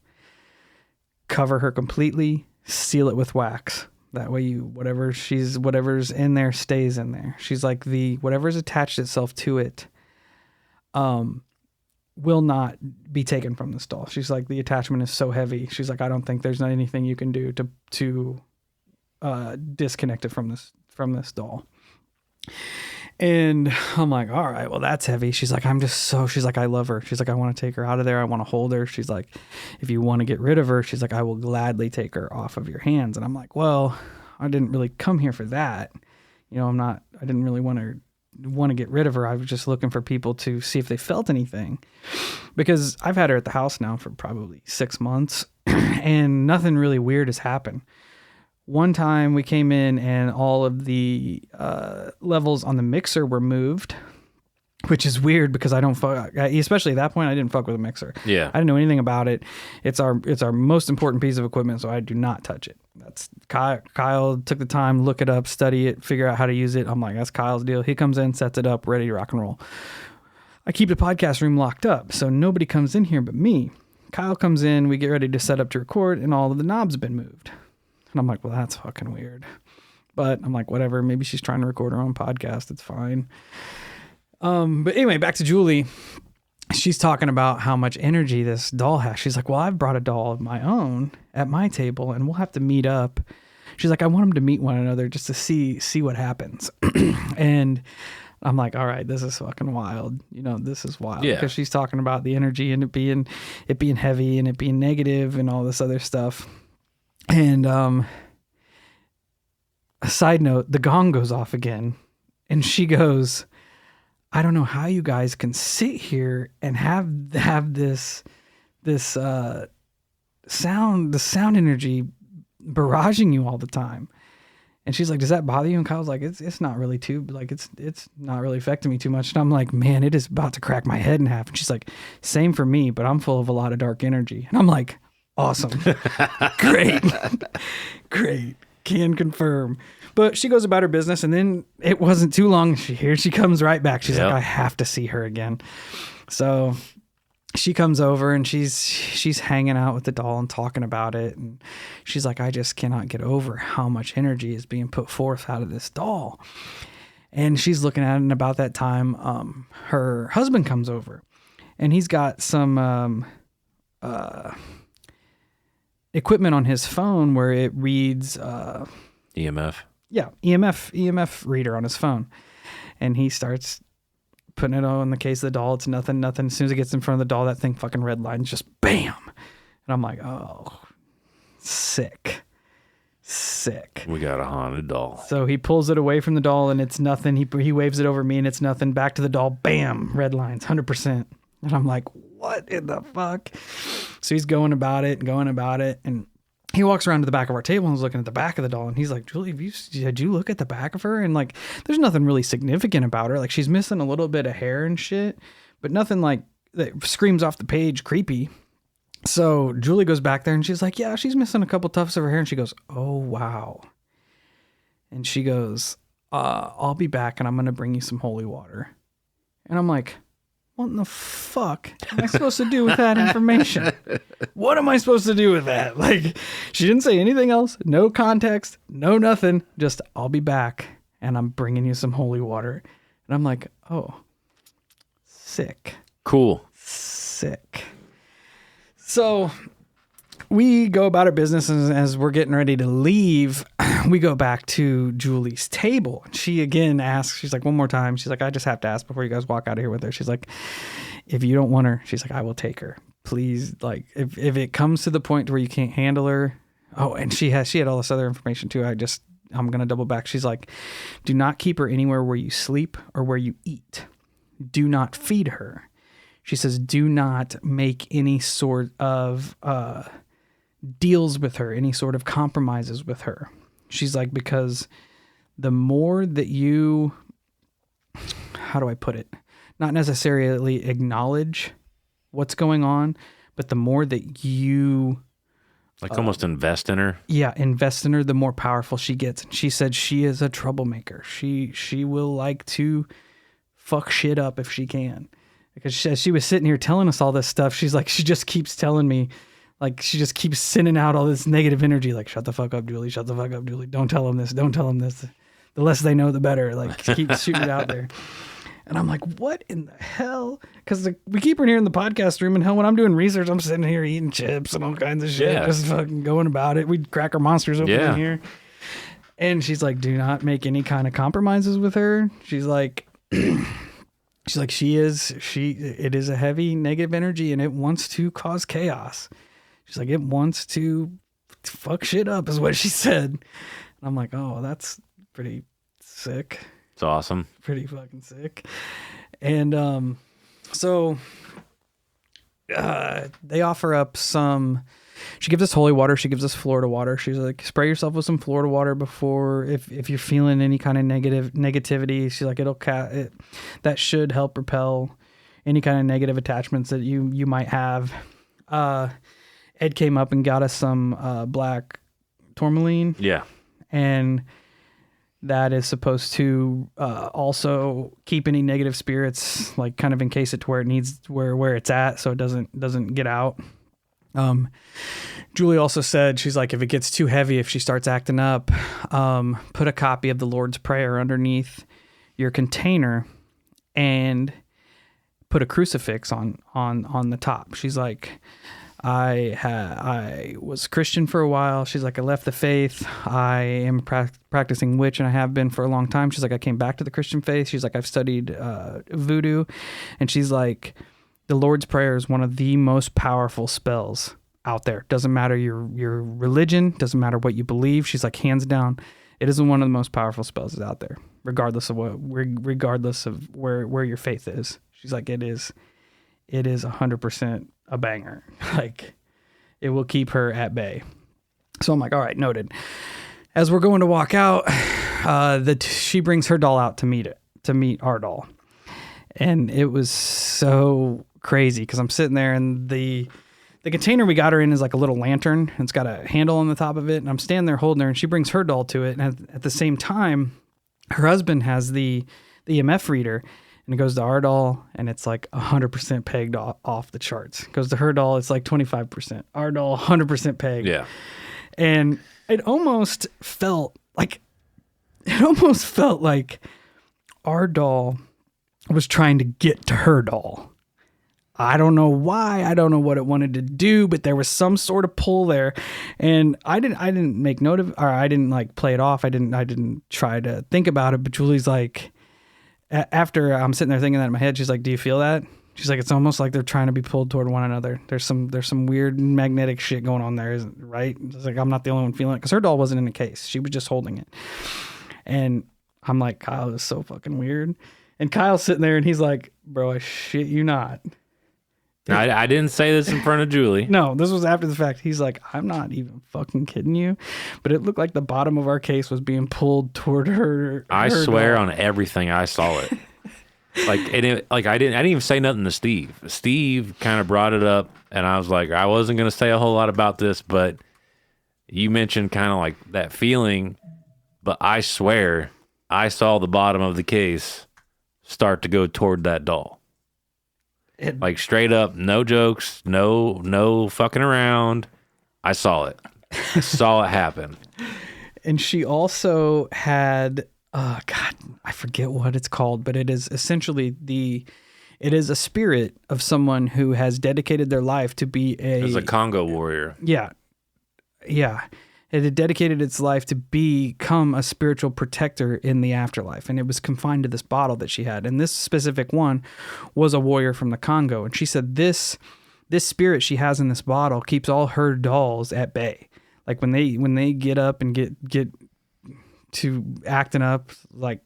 cover her completely, seal it with wax. That way whatever's in there stays in there. She's like, whatever's attached itself to it, will not be taken from this doll. She's like, the attachment is so heavy. She's like, I don't think there's not anything you can do to disconnect it from this doll. And I'm like, all right, well, that's heavy. She's like, she's like, I love her. She's like, I want to take her out of there. I want to hold her. She's like, if you want to get rid of her, she's like, I will gladly take her off of your hands. And I'm like, well, I didn't really come here for that. You know, I didn't really want to get rid of her. I was just looking for people to see if they felt anything, because I've had her at the house now for probably 6 months and nothing really weird has happened. One time we came in and all of the levels on the mixer were moved, which is weird because I don't fuck, especially at that point, I didn't fuck with a mixer. Yeah. I didn't know anything about it. It's our most important piece of equipment, so I do not touch it. That's Kyle took the time, look it up, study it, figure out how to use it. I'm like, that's Kyle's deal. He comes in, sets it up, ready to rock and roll. I keep the podcast room locked up, so nobody comes in here but me. Kyle comes in, we get ready to set up to record, and all of the knobs have been moved. And I'm like, well, that's fucking weird. But I'm like, whatever. Maybe she's trying to record her own podcast. It's fine. But anyway, back to Julie. She's talking about how much energy this doll has. She's like, well, I've brought a doll of my own at my table and we'll have to meet up. She's like, I want them to meet one another just to see what happens. And I'm like, all right, this is fucking wild. You know, this is wild. Yeah. Because she's talking about the energy and it being heavy and it being negative and all this other stuff. And a side note, the gong goes off again. And she goes, I don't know how you guys can sit here and have this sound energy barraging you all the time. And she's like, does that bother you? And Kyle's like, it's not really it's not really affecting me too much. And I'm like, man, it is about to crack my head in half. And she's like, same for me, but I'm full of a lot of dark energy. And I'm like, awesome. Great. Can confirm. But she goes about her business, and then it wasn't too long. Here she comes right back. She's like, I have to see her again. So she comes over and she's hanging out with the doll and talking about it. And she's like, I just cannot get over how much energy is being put forth out of this doll. And she's looking at it, and about that time, her husband comes over, and he's got some equipment on his phone where it reads EMF. Yeah, EMF reader on his phone. And he starts putting it on the case of the doll. It's nothing. As soon as it gets in front of the doll, that thing fucking red lines just bam. And I'm like, oh, sick. We got a haunted doll. So he pulls it away from the doll and it's nothing. He waves it over me and it's nothing. Back to the doll, bam, red lines, 100%. And I'm like, what in the fuck? So he's going about it. And he walks around to the back of our table and is looking at the back of the doll. And he's like, Julie, did you look at the back of her? And like, there's nothing really significant about her. Like, she's missing a little bit of hair and shit, but nothing like that screams off the page creepy. So Julie goes back there and she's like, yeah, she's missing a couple tufts of her hair. And she goes, oh, wow. And she goes, I'll be back and I'm going to bring you some holy water. And I'm like, what in the fuck am I supposed to do with that information? What am I supposed to do with that? Like, she didn't say anything else. No context, no nothing. Just, I'll be back and I'm bringing you some holy water. And I'm like, oh, sick. Cool. Sick. So we go about our business, and as we're getting ready to leave, we go back to Julie's table. She again asks, she's like, one more time. She's like, I just have to ask before you guys walk out of here with her. She's like, if you don't want her, she's like, I will take her. Please, like, if it comes to the point where you can't handle her. Oh, and she had all this other information too. I'm going to double back. She's like, do not keep her anywhere where you sleep or where you eat. Do not feed her. She says, do not make any sort of deals with her, any sort of compromises with her. She's like, because the more that you, how do I put it? Not necessarily acknowledge what's going on, but the more that you almost invest in her. Yeah, invest in her, the more powerful she gets. And she said she is a troublemaker. She will like to fuck shit up if she can. Because she was sitting here telling us all this stuff. She's like, she just keeps telling me, like, she just keeps sending out all this negative energy. Like, shut the fuck up, Julie. Shut the fuck up, Julie. Don't tell them this. Don't tell them this. The less they know, the better. Like, keep shooting it out there. And I'm like, what in the hell? Because we keep her here in the podcast room, and hell, when I'm doing research, I'm sitting here eating chips and all kinds of shit, just fucking going about it. We'd crack our monsters open in here. And she's like, do not make any kind of compromises with her. She's like, it is a heavy negative energy, and it wants to cause chaos. She's like, it wants to fuck shit up, is what she said. And I'm like, oh, that's pretty sick. It's awesome. Pretty fucking sick. And so they offer up some, she gives us holy water. She gives us Florida water. She's like, spray yourself with some Florida water before, if you're feeling any kind of negativity. She's like, that should help repel any kind of negative attachments that you might have. Ed came up and got us some black tourmaline. Yeah. And that is supposed to also keep any negative spirits, like kind of encase it to where it needs, where it's at, so it doesn't get out. Julie also said, she's like, if it gets too heavy, if she starts acting up, put a copy of the Lord's Prayer underneath your container and put a crucifix on the top. She's like, I was Christian for a while. She's like, I left the faith. I am practicing witch, and I have been for a long time. She's like, I came back to the Christian faith. She's like, I've studied voodoo. And she's like, the Lord's Prayer is one of the most powerful spells out there. Doesn't matter your religion, doesn't matter what you believe. She's like, hands down, it is one of the most powerful spells out there, regardless of where your faith is. She's like, it is 100% a banger. Like, it will keep her at bay. So I'm like, all right, noted. As we're going to walk out, she brings her doll out to meet our doll. And it was so crazy because I'm sitting there, and the container we got her in is like a little lantern. And it's got a handle on the top of it. And I'm standing there holding her, and she brings her doll to it. And at the same time, her husband has the EMF reader. And it goes to our doll, and it's like 100% pegged off the charts. It goes to her doll, it's like 25%. Our doll, 100% pegged. Yeah. And it almost felt like our doll was trying to get to her doll. I don't know why. I don't know what it wanted to do, but there was some sort of pull there. And I didn't make note of, or I didn't like play it off. I didn't try to think about it, but Julie's like, after I'm sitting there thinking that in my head, she's like, do you feel that? She's like, it's almost like they're trying to be pulled toward one another. There's some weird magnetic shit going on there, right? It's like, I'm not the only one feeling it, because her doll wasn't in the case. She was just holding it. And I'm like, Kyle, this is so fucking weird. And Kyle's sitting there, and he's like, bro, I shit you not. No, I didn't say this in front of Julie. No, this was after the fact. He's like, I'm not even fucking kidding you. But it looked like the bottom of our case was being pulled toward her. I swear on everything, I saw it. I didn't even say nothing to Steve. Steve kind of brought it up, and I was like, I wasn't going to say a whole lot about this, but you mentioned kind of like that feeling, but I swear I saw the bottom of the case start to go toward that doll. Like straight up, no jokes, no fucking around. I saw it. I saw it happen. And she also had, God, I forget what it's called, but it is essentially it is a spirit of someone who has dedicated their life to be As a Congo warrior. Yeah. Yeah. It had dedicated its life to become a spiritual protector in the afterlife. And it was confined to this bottle that she had. And this specific one was a warrior from the Congo. And she said this spirit she has in this bottle keeps all her dolls at bay. Like when they get up and get to acting up, like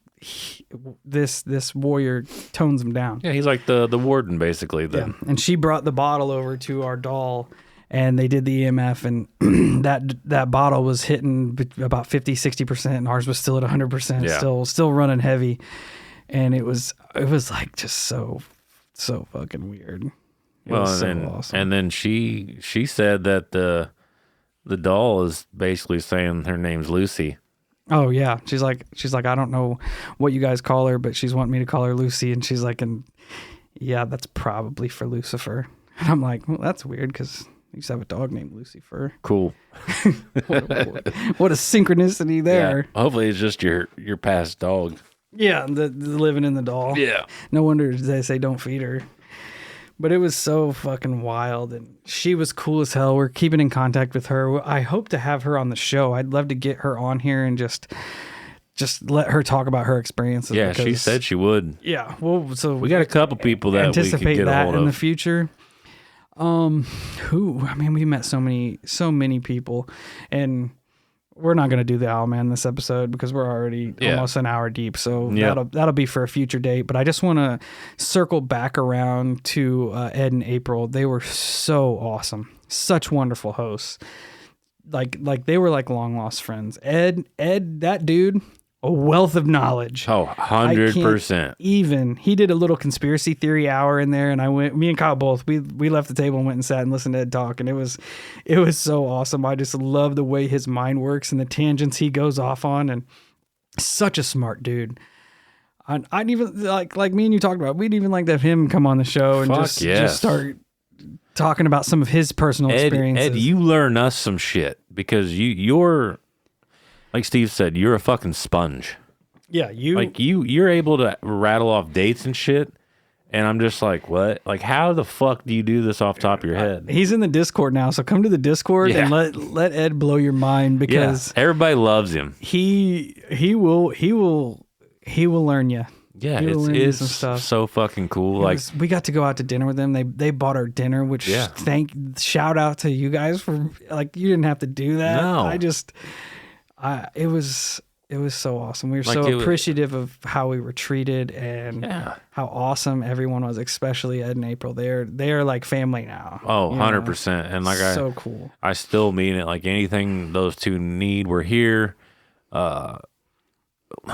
this warrior tones them down. Yeah, he's like the warden basically then. Yeah. And she brought the bottle over to our doll, and they did the EMF, and that bottle was hitting about 50-60%, and ours was still at 100%, still running heavy. And it was like just so fucking weird. It was so awesome. And then she said that the doll is basically saying her name's Lucy. Oh yeah, she's like I don't know what you guys call her, but she's wanting me to call her Lucy, and she's like, and yeah, that's probably for Lucifer. And I'm like, well, that's weird because I used to have a dog named Lucifer. Cool. What a synchronicity there. Yeah. Hopefully it's just your past dog. Yeah, the living in the doll. Yeah. No wonder they say don't feed her. But it was so fucking wild, and she was cool as hell. We're keeping in contact with her. I hope to have her on the show. I'd love to get her on here and just let her talk about her experiences. Yeah, she said she would. Yeah, well, so we got a couple people that anticipate we could get that a hold in of. the future. I mean, we met so many people, and we're not going to do the Owlman this episode because we're already almost an hour deep. So that'll be for a future date. But I just want to circle back around to Ed and April. They were so awesome. Such wonderful hosts. Like they were like long lost friends. Ed, that dude, a wealth of knowledge. Oh, 100%. He did a little conspiracy theory hour in there, and me and Kyle both, we left the table and went and sat and listened to Ed talk, and it was so awesome. I just love the way his mind works and the tangents he goes off on, and such a smart dude. I'd even like me and you talked about, we'd even like to have him come on the show and just start talking about some of his personal experiences. Ed, you learn us some shit because you're like Steve said, you're a fucking sponge. Yeah, you're able to rattle off dates and shit, and I'm just like, what? Like, how the fuck do you do this off the top of your head? He's in the Discord now, so come to the Discord and let Ed blow your mind because everybody loves him. He will learn you. Yeah, it's some stuff. So fucking cool. We got to go out to dinner with them. They bought our dinner, which shout out to you guys for like you didn't have to do that. No. It was so awesome. We were so appreciative of how we were treated and how awesome everyone was, especially Ed and April. They're like family now. Oh, 100%. And so cool. I still mean it. Like anything those two need, we're here.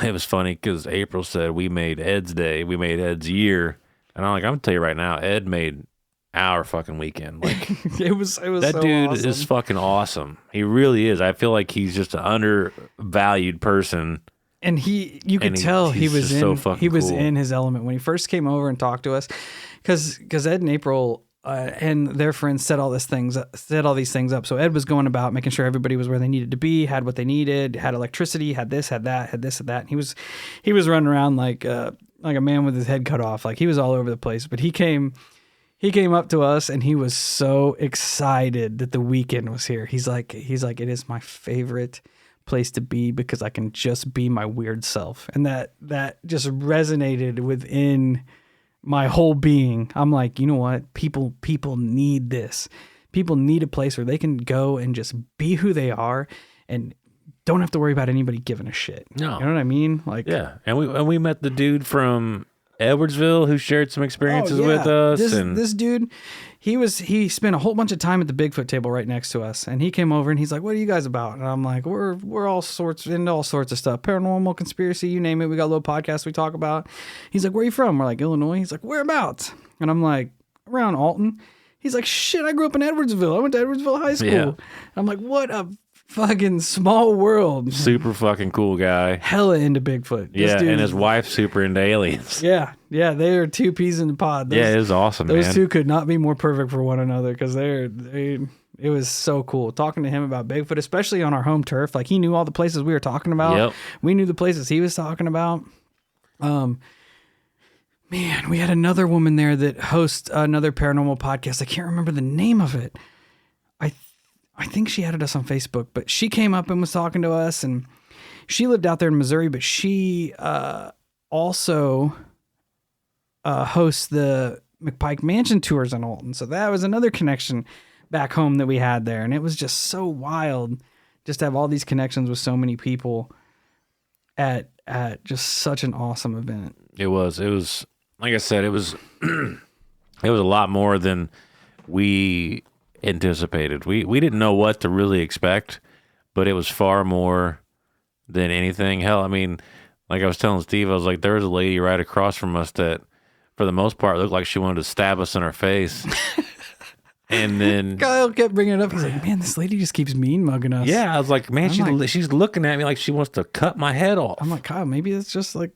It was funny because April said we made Ed's day, we made Ed's year, and I'm gonna tell you right now, Ed made our fucking weekend. Like it was that so dude awesome. is fucking awesome. He really is. I feel like he's just an undervalued person. And you could tell he was cool. in his element when he first came over and talked to us, because Ed and April and their friends set all these things up. So Ed was going about making sure everybody was where they needed to be, had what they needed, had electricity, had this, had that, had this, and that. And he was running around like a man with his head cut off. Like he was all over the place. But he came up to us and he was so excited that the weekend was here. He's like, it is my favorite place to be because I can just be my weird self. And that just resonated within my whole being. I'm like, you know what? People need this. People need a place where they can go and just be who they are and don't have to worry about anybody giving a shit. No. You know what I mean? Like, yeah. And we met the dude from Edwardsville who shared some experiences with us. This dude, he spent a whole bunch of time at the Bigfoot table right next to us, and he came over and he's like, "What are you guys about?" And I'm like, "We're all sorts into all sorts of stuff, paranormal, conspiracy, you name it. We got a little podcast we talk about." He's like, "Where are you from?" We're like, "Illinois." He's like, "Whereabouts?" And I'm like, "Around Alton." He's like, "Shit, I grew up in Edwardsville. I went to Edwardsville High School." Yeah. I'm like, "What a fucking small world." Super fucking cool guy. Hella into Bigfoot. Yeah, and his wife's super into aliens. Yeah, they are two peas in the pod. It was awesome, man. Those two could not be more perfect for one another because it was so cool talking to him about Bigfoot, especially on our home turf. Like he knew all the places we were talking about. Yep. We knew the places he was talking about. Man, we had another woman there that hosts another paranormal podcast. I can't remember the name of it. I think she added us on Facebook, but she came up and was talking to us, and she lived out there in Missouri, but she also hosts the McPike Mansion tours in Alton. So that was another connection back home that we had there. And it was just so wild just to have all these connections with so many people at just such an awesome event. It was like I said, it was a lot more than we anticipated. We didn't know what to really expect, but it was far more than anything. Hell, I mean, like I was telling Steve, I was like, there was a lady right across from us that for the most part, looked like she wanted to stab us in our face. And then Kyle kept bringing it up. He's like, man, this lady just keeps mean mugging us. Yeah, I was like, man, she's looking at me like she wants to cut my head off. I'm like, Kyle, maybe it's just like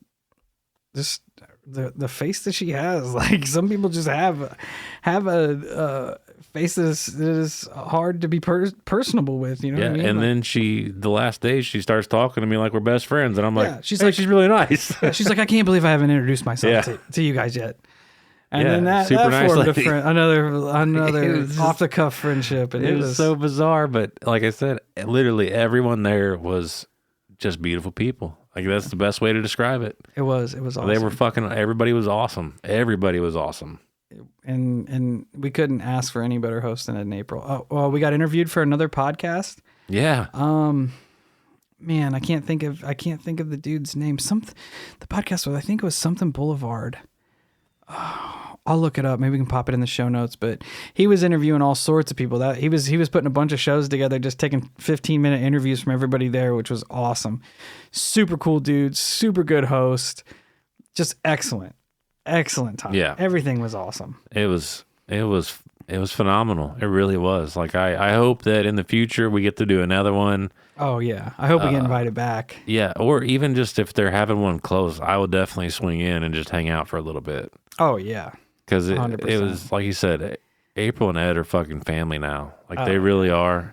just the face that she has. Like some people just have a face that is hard to be personable with. You know? Yeah, what I mean? and like, then the last day she starts talking to me like we're best friends, and I'm like, yeah, she's hey, like, she's really nice. Yeah, she's like, I can't believe I haven't introduced myself to you guys yet. And then that nice formed lady. another off the cuff friendship. And it was so bizarre, but like I said, literally everyone there was just beautiful people. Like that's the best way to describe it. It was awesome. They were everybody was awesome. Everybody was awesome. And we couldn't ask for any better host than Ed and April. Oh, well, we got interviewed for another podcast. Yeah. Man, I can't think of the dude's name. The podcast was, I think it was something Boulevard. I'll look it up. Maybe we can pop it in the show notes. But he was interviewing all sorts of people. That he was putting a bunch of shows together, just taking 15-minute interviews from everybody there, which was awesome. Super cool dude, super good host, just excellent time. Yeah, everything was awesome. It was phenomenal. It really was. Like I hope that in the future we get to do another one. Oh yeah, I hope we get invited back. Yeah, or even just if they're having one close, I would definitely swing in and just hang out for a little bit. Oh yeah. Because it was, like you said, April and Ed are fucking family now. Like, they really are.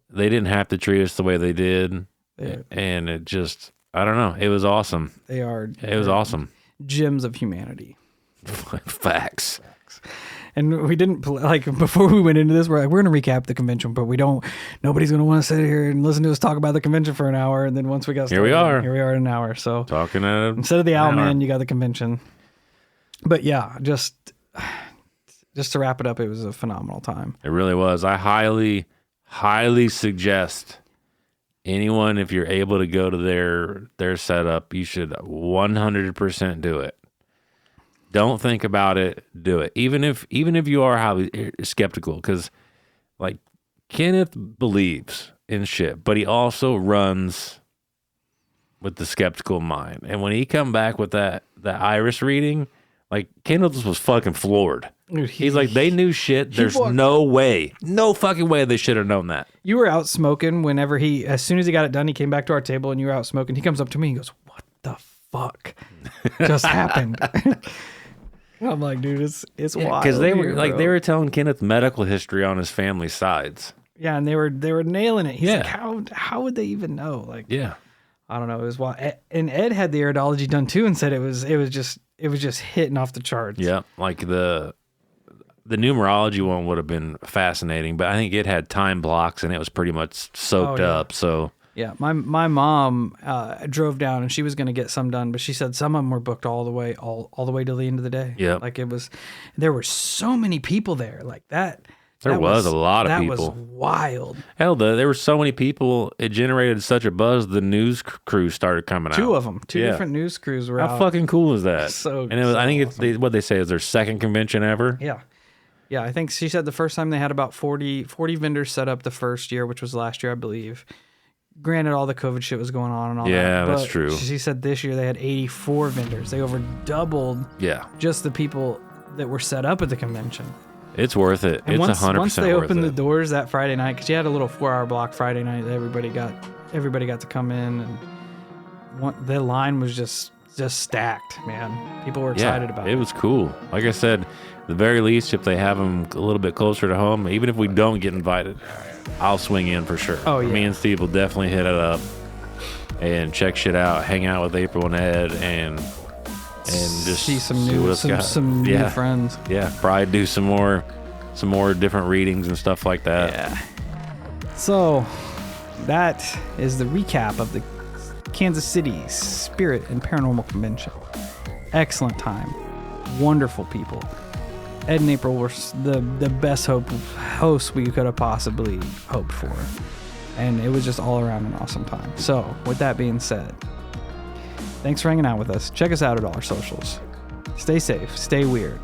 They didn't have to treat us the way they did. And it just, I don't know. It was awesome. They are. It was awesome. Gems of humanity. Facts. And we didn't, before we went into this, we're going to recap the convention, but nobody's going to want to sit here and listen to us talk about the convention for an hour. And then once we got started, here we are in an hour. So, talking instead of the Owlman, you got the convention. But yeah, just to wrap it up, it was a phenomenal time. It really was. I highly, highly suggest anyone, if you're able to go to their setup, you should 100% do it. Don't think about it. Do it. Even if you are highly skeptical, because like Kenneth believes in shit, but he also runs with the skeptical mind. And when he come back with that iris reading, like, Kenneth was fucking floored. He's like, they knew shit. There's no fucking way they should have known that. You were out smoking whenever as soon as he got it done, he came back to our table and you were out smoking. He comes up to me and goes, what the fuck just happened? I'm like, dude, it's wild. Because they were telling Kenneth medical history on his family sides. Yeah, and they were nailing it. He's like, how would they even know? Like, yeah. I don't know. It was wild. And Ed had the iridology done too and said it was just hitting off the charts. Yeah, like the numerology one would have been fascinating, but I think it had time blocks and it was pretty much soaked up. So yeah, my mom drove down and she was going to get some done, but she said some of them were booked all the way till the end of the day. Yeah, like there were so many people there, like that. There was a lot of people. That was wild. Hell, there were so many people. It generated such a buzz. The news crews started coming out. Two of them. Two different news crews were out. How fucking cool is that? And I think awesome. it's what they say is their second convention ever. Yeah. Yeah, I think she said the first time they had about 40 vendors set up the first year, which was last year, I believe. Granted, all the COVID shit was going on and all that. Yeah, that's true. She said this year they had 84 vendors. They over doubled just the people that were set up at the convention. It's worth it. It's 100% worth it. Once they opened the doors that Friday night, because you had a little 4-hour block Friday night that everybody got to come in, and the line was just stacked, man. People were excited about it. It was cool. Like I said, at the very least, if they have them a little bit closer to home, even if we don't get invited, I'll swing in for sure. Oh, yeah. Me and Steve will definitely hit it up and check shit out, hang out with April and Ed, and just see some new friends. Yeah, probably do some more different readings and stuff like that. Yeah. So that is the recap of the Kansas City Spirit and Paranormal Convention. Excellent time. Wonderful people. Ed and April were the best hosts we could have possibly hoped for. And it was just all around an awesome time. So with that being said, thanks for hanging out with us. Check us out at all our socials. Stay safe, stay weird,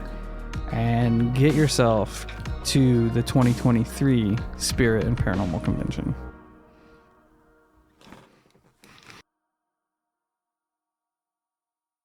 and get yourself to the 2023 Spirit and Paranormal Convention.